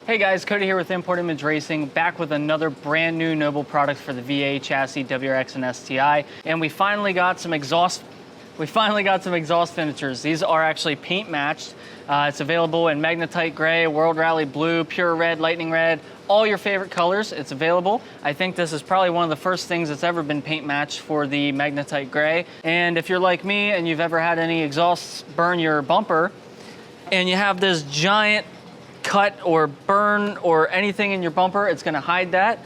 Hey guys, Cody here with Import Image Racing, back with another brand new Noble product for the VA chassis, WRX and STI. And we finally got some exhaust finishers. These are actually paint matched. It's available in Magnetite Gray, World Rally Blue, Pure Red, Lightning Red, all your favorite colors. It's available. I think this is probably one of the first things that's ever been paint matched for the Magnetite Gray. And if you're like me and you've ever had any exhausts burn your bumper and you have this giant cut or burn or anything in your bumper, it's gonna hide that.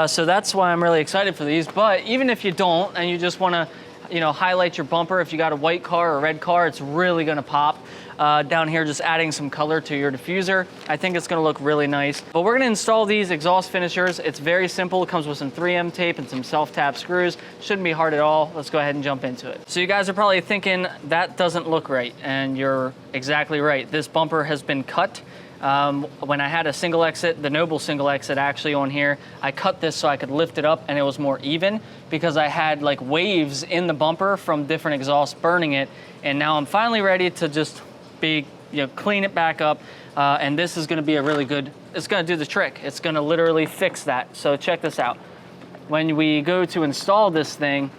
So that's why I'm really excited for these. But even if you don't and you just wanna highlight your bumper, if you got a white car or a red car, it's really gonna pop. Down here, just adding some color to your diffuser. I think it's gonna look really nice. But we're gonna install these exhaust finishers. It's very simple. It comes with some 3M tape and some self-tap screws. Shouldn't be hard at all. Let's go ahead and jump into it. So you guys are probably thinking, that doesn't look right. And you're exactly right. This bumper has been cut. When I had a single exit, the Noble single exit actually on here, I cut this so I could lift it up and it was more even because I had like waves in the bumper from different exhausts burning it. And now I'm finally ready to just clean it back up. And this is gonna be a really good, it's gonna do the trick. It's gonna literally fix that. So check this out. When we go to install this thing,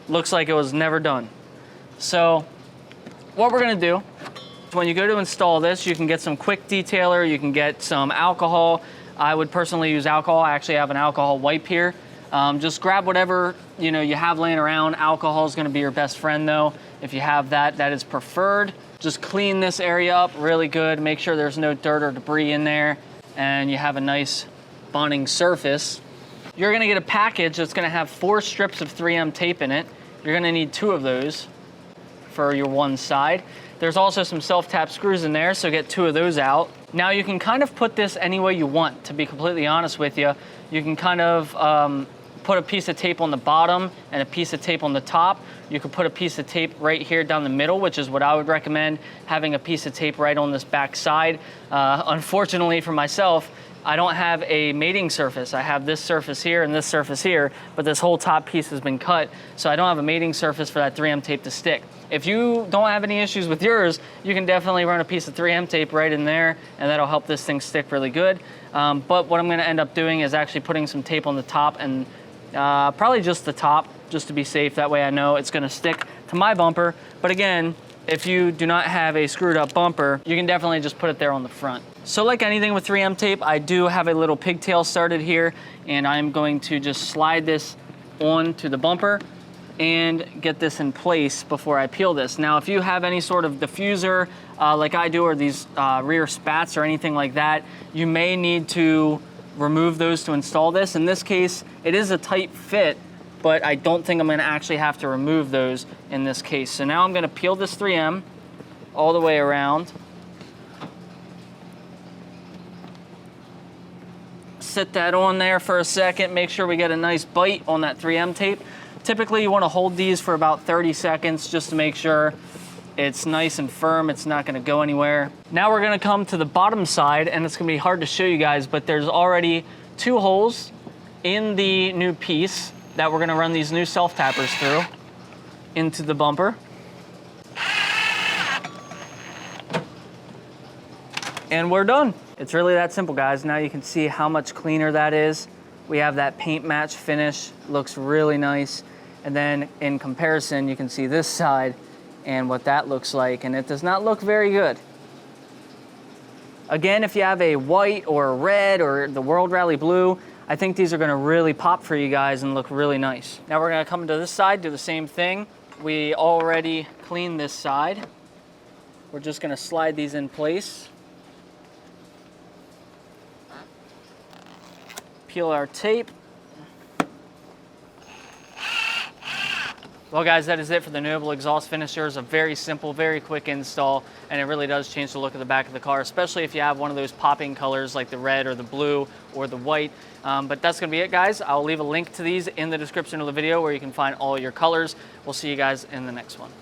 looks like it was never done. So what we're gonna do, when you go to install this, you can get some quick detailer, you can get some alcohol. I would personally use alcohol. I actually have an alcohol wipe here. Just grab whatever you have laying around. Alcohol is gonna be your best friend though. If you have that, that is preferred. Just clean this area up really good. Make sure there's no dirt or debris in there and you have a nice bonding surface. You're gonna get a package that's gonna have 4 strips of 3M tape in it. You're gonna need 2 of those for your one side. There's also some self-tap screws in there, so get 2 of those out. Now you can kind of put this any way you want, to be completely honest with you. You can kind of put a piece of tape on the bottom and a piece of tape on the top. You could put a piece of tape right here down the middle, which is what I would recommend, having a piece of tape right on this back side. Unfortunately for myself, I don't have a mating surface. I have this surface here and this surface here, but this whole top piece has been cut, so I don't have a mating surface for that 3M tape to stick. If you don't have any issues with yours, you can definitely run a piece of 3M tape right in there, and that'll help this thing stick really good. But what I'm gonna end up doing is actually putting some tape on the top, and probably just the top, just to be safe. That way I know it's gonna stick to my bumper. But again, if you do not have a screwed up bumper, you can definitely just put it there on the front. So like anything with 3M tape, I do have a little pigtail started here, and I'm going to just slide this onto the bumper and get this in place before I peel this. Now, if you have any sort of diffuser like I do, or these rear spats or anything like that, you may need to remove those to install this. In this case, it is a tight fit, but I don't think I'm gonna actually have to remove those in this case. So now I'm gonna peel this 3M all the way around. Sit that on there for a second, make sure we get a nice bite on that 3M tape. Typically you wanna hold these for about 30 seconds just to make sure it's nice and firm, it's not gonna go anywhere. Now we're gonna come to the bottom side, and it's gonna be hard to show you guys, but there's already 2 holes in the new piece that we're gonna run these new self-tappers through into the bumper. And we're done. It's really that simple, guys. Now you can see how much cleaner that is. We have that paint match finish, looks really nice. And then in comparison, you can see this side and what that looks like, and it does not look very good. Again, if you have a white or a red or the World Rally Blue, I think these are gonna really pop for you guys and look really nice. Now we're gonna come to this side, do the same thing. We already cleaned this side. We're just gonna slide these in place. Peel our tape. Well guys, that is it for the Noble exhaust finishers. A very simple, very quick install, and it really does change the look of the back of the car, especially if you have one of those popping colors like the red or the blue or the white. But that's gonna be it, guys. I'll leave a link to these in the description of the video where you can find all your colors. We'll see you guys in the next one.